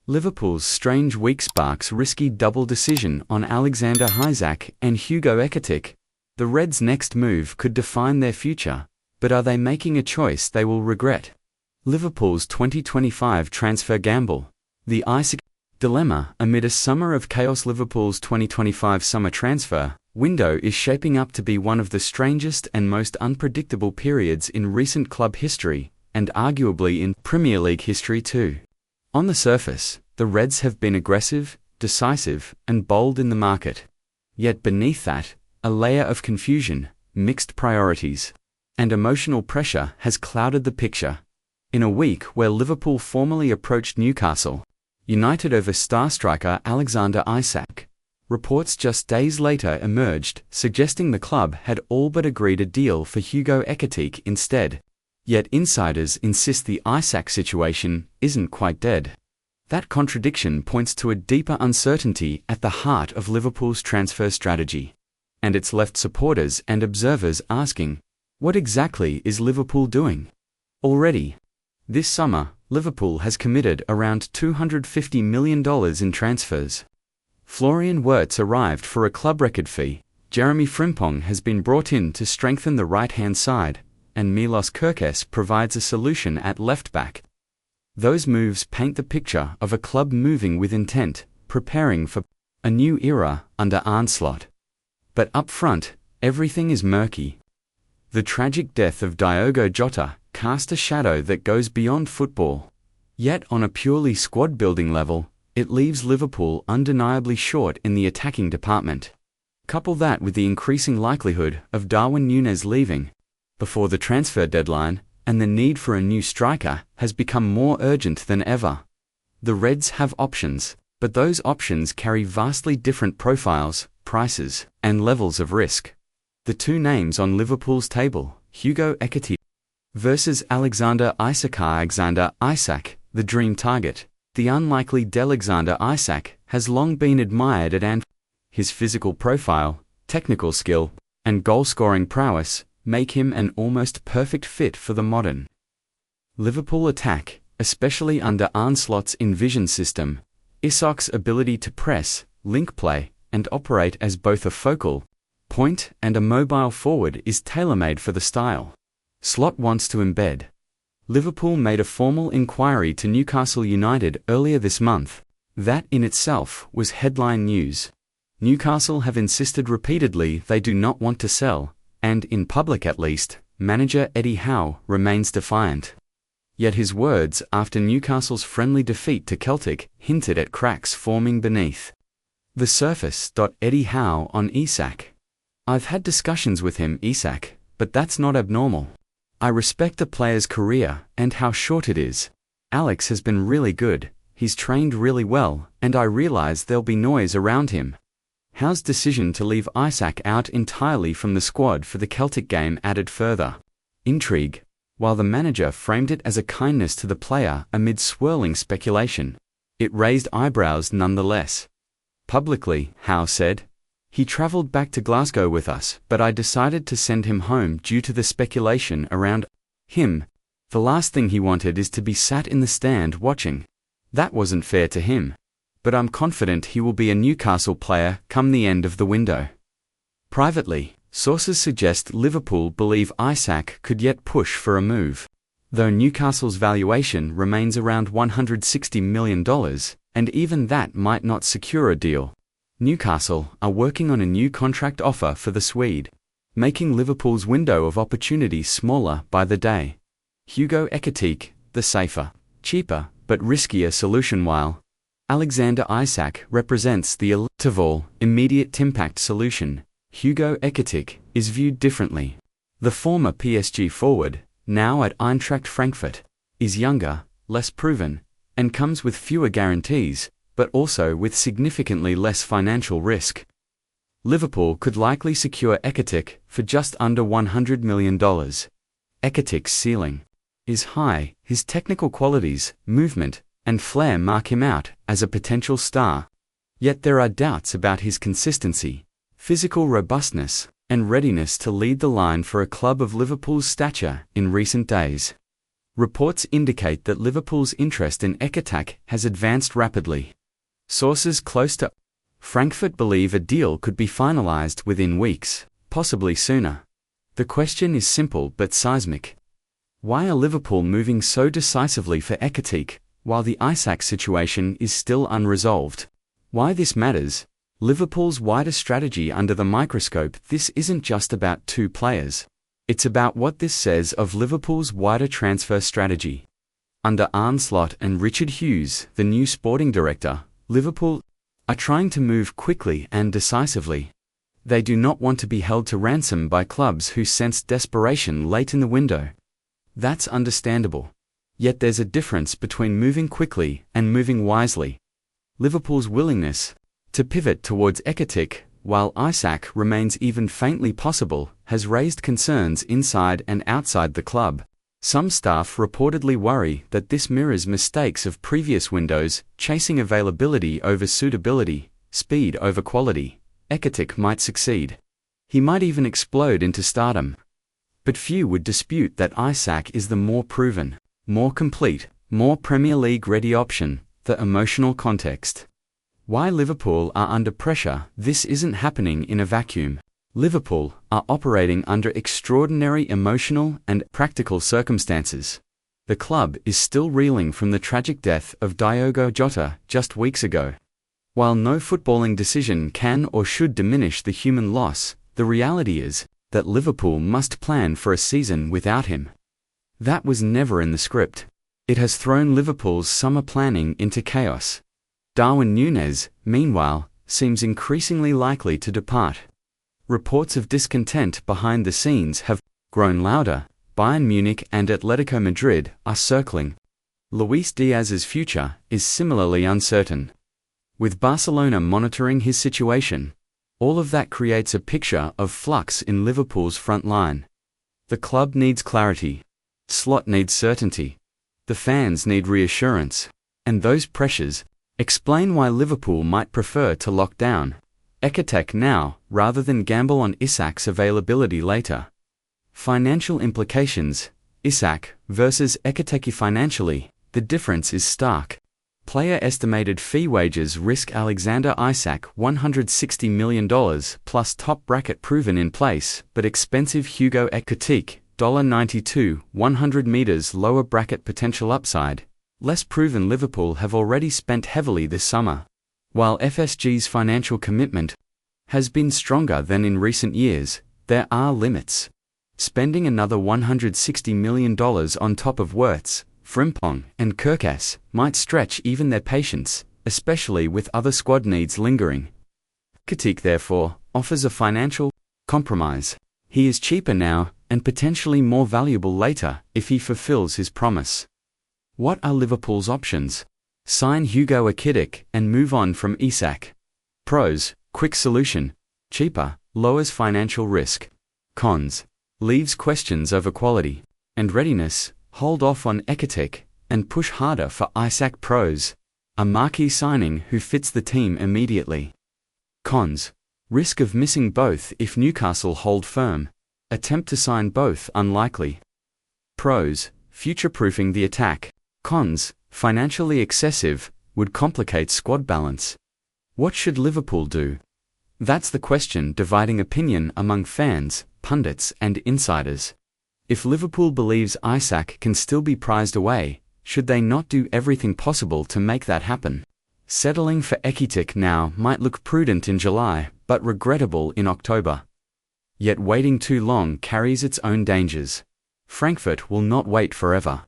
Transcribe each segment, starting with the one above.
Liverpool's strange week sparks risky double decision on Alexander Isak and Hugo Ekitike. The Reds' next move could define their future, but are they making a choice they will regret? Liverpool's 2025 transfer gamble. The Isak dilemma. Amid a summer of chaos, Liverpool's 2025 summer transfer window is shaping up to be one of the strangest and most unpredictable periods in recent club history, and arguably in Premier League history too. On the surface, the Reds have been aggressive, decisive, and bold in the market. Yet beneath that, a layer of confusion, mixed priorities, and emotional pressure has clouded the picture. In a week where Liverpool formally approached Newcastle United over star striker Alexander Isak, reports just days later emerged suggesting the club had all but agreed a deal for Hugo Ekitike instead. Yet insiders insist the Isak situation isn't quite dead. That contradiction points to a deeper uncertainty at the heart of Liverpool's transfer strategy. And it's left supporters and observers asking, what exactly is Liverpool doing? Already, this summer, Liverpool has committed around $250 million in transfers. Florian Wirtz arrived for a club record fee, Jeremy Frimpong has been brought in to strengthen the right-hand side, and Milos Kerkez provides a solution at left-back. Those moves paint the picture of a club moving with intent, preparing for a new era under Arne Slot. But up front, everything is murky. The tragic death of Diogo Jota cast a shadow that goes beyond football. Yet on a purely squad-building level, it leaves Liverpool undeniably short in the attacking department. Couple that with the increasing likelihood of Darwin Núñez leaving before the transfer deadline, and the need for a new striker has become more urgent than ever. The Reds have options, but those options carry vastly different profiles, prices, and levels of risk. The two names on Liverpool's table, Hugo Ekitike versus Alexander Isak. Alexander Isak, the dream target. The unlikely Alexander Isak has long been admired at Anfield. His physical profile, technical skill, and goal-scoring prowess make him an almost perfect fit for the modern Liverpool attack, especially under Arne Slot's envisioned system. Isak's ability to press, link play, and operate as both a focal point and a mobile forward is tailor-made for the style Slot wants to embed. Liverpool made a formal inquiry to Newcastle United earlier this month. That in itself was headline news. Newcastle have insisted repeatedly they do not want to sell, and in public at least, manager Eddie Howe remains defiant. Yet his words after Newcastle's friendly defeat to Celtic hinted at cracks forming beneath the surface. Eddie Howe on Isak. I've had discussions with him, Isak, but that's not abnormal. I respect the player's career and how short it is. Alex has been really good, he's trained really well, and I realize there'll be noise around him. Howe's decision to leave Isak out entirely from the squad for the Celtic game added further intrigue, while the manager framed it as a kindness to the player amid swirling speculation. It raised eyebrows nonetheless. Publicly, Howe said, "He travelled back to Glasgow with us, but I decided to send him home due to the speculation around him. The last thing he wanted is to be sat in the stand watching. That wasn't fair to him. But I'm confident he will be a Newcastle player come the end of the window." Privately, sources suggest Liverpool believe Isak could yet push for a move. Though Newcastle's valuation remains around $160 million, and even that might not secure a deal. Newcastle are working on a new contract offer for the Swede, making Liverpool's window of opportunity smaller by the day. Hugo Ekitike, the safer, cheaper, but riskier solution, while Alexander Isak represents the elite-of-all, immediate impact solution. Hugo Ekitike is viewed differently. The former PSG forward, now at Eintracht Frankfurt, is younger, less proven, and comes with fewer guarantees, but also with significantly less financial risk. Liverpool could likely secure Ekitike for just under $100 million. Ekitike's ceiling is high. His technical qualities, movement, and flair mark him out as a potential star. Yet there are doubts about his consistency, physical robustness, and readiness to lead the line for a club of Liverpool's stature in recent days. Reports indicate that Liverpool's interest in Ekitike has advanced rapidly. Sources close to Frankfurt believe a deal could be finalized within weeks, possibly sooner. The question is simple but seismic. Why are Liverpool moving so decisively for Ekitike, while the Isak situation is still unresolved? Why this matters? Liverpool's wider strategy under the microscope. This isn't just about two players. It's about what this says of Liverpool's wider transfer strategy. Under Arne Slot and Richard Hughes, the new sporting director, Liverpool are trying to move quickly and decisively. They do not want to be held to ransom by clubs who sense desperation late in the window. That's understandable. Yet there's a difference between moving quickly and moving wisely. Liverpool's willingness to pivot towards Ekitike, while Isak remains even faintly possible, has raised concerns inside and outside the club. Some staff reportedly worry that this mirrors mistakes of previous windows, chasing availability over suitability, speed over quality. Ekitike might succeed. He might even explode into stardom. But few would dispute that Isak is the more proven, more complete, more Premier League-ready option. The emotional context. Why Liverpool are under pressure? This isn't happening in a vacuum. Liverpool are operating under extraordinary emotional and practical circumstances. The club is still reeling from the tragic death of Diogo Jota just weeks ago. While no footballing decision can or should diminish the human loss, the reality is that Liverpool must plan for a season without him. That was never in the script. It has thrown Liverpool's summer planning into chaos. Darwin Núñez, meanwhile, seems increasingly likely to depart. Reports of discontent behind the scenes have grown louder. Bayern Munich and Atletico Madrid are circling. Luis Diaz's future is similarly uncertain. With Barcelona monitoring his situation, all of that creates a picture of flux in Liverpool's front line. The club needs clarity. Slot needs certainty. The fans need reassurance. And those pressures explain why Liverpool might prefer to lock down Ekitike now, rather than gamble on Isak's availability later. Financial implications. Isak versus Ekitike financially, the difference is stark. Player estimated fee wages risk Alexander Isak $160 million plus top bracket proven in place, but expensive Hugo Ekitike $92, 100 meters lower bracket potential upside. Less proven. Liverpool have already spent heavily this summer. While FSG's financial commitment has been stronger than in recent years, there are limits. Spending another $160 million on top of Wirtz, Frimpong, and Kerkas might stretch even their patience, especially with other squad needs lingering. Ekitike, therefore, offers a financial compromise. He is cheaper now, and potentially more valuable later, if he fulfills his promise. What are Liverpool's options? Sign Hugo Ekitike and move on from Isak. Pros: quick solution, cheaper, lowers financial risk. Cons: leaves questions over quality and readiness. Hold off on Ekitike and push harder for Isak. Pros: a marquee signing who fits the team immediately. Cons: risk of missing both if Newcastle hold firm. Attempt to sign both unlikely. Pros: future-proofing the attack. Cons: financially excessive, would complicate squad balance. What should Liverpool do? That's the question dividing opinion among fans, pundits, and insiders. If Liverpool believes Isak can still be prized away, should they not do everything possible to make that happen? Settling for Ekitike now might look prudent in July, but regrettable in October. Yet waiting too long carries its own dangers. Frankfurt will not wait forever.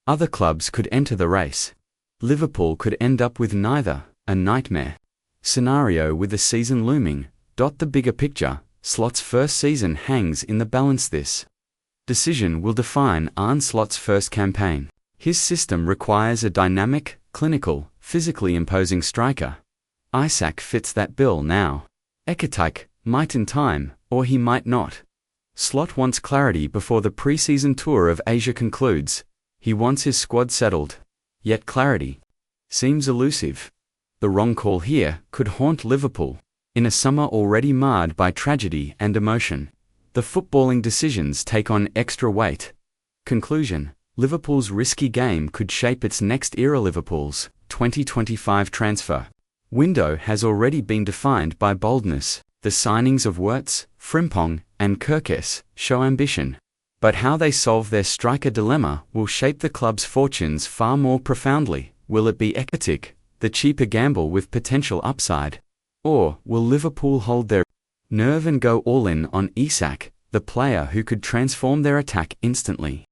Other clubs could enter the race. Liverpool could end up with neither, a nightmare scenario with the season looming. The bigger picture, Slot's first season hangs in the balance. This decision will define Arne Slot's first campaign. His system requires a dynamic, clinical, physically imposing striker. Isak fits that bill now. Ekitike might in time, or he might not. Slot wants clarity before the pre-season tour of Asia concludes. He wants his squad settled. Yet clarity seems elusive. The wrong call here could haunt Liverpool. In a summer already marred by tragedy and emotion, the footballing decisions take on extra weight. Conclusion: Liverpool's risky game could shape its next era. Liverpool's 2025 transfer window has already been defined by boldness. The signings of Wirtz, Frimpong, and Kerkez show ambition. But how they solve their striker dilemma will shape the club's fortunes far more profoundly. Will it be Ekitike, the cheaper gamble with potential upside? Or will Liverpool hold their nerve and go all in on Isak, the player who could transform their attack instantly?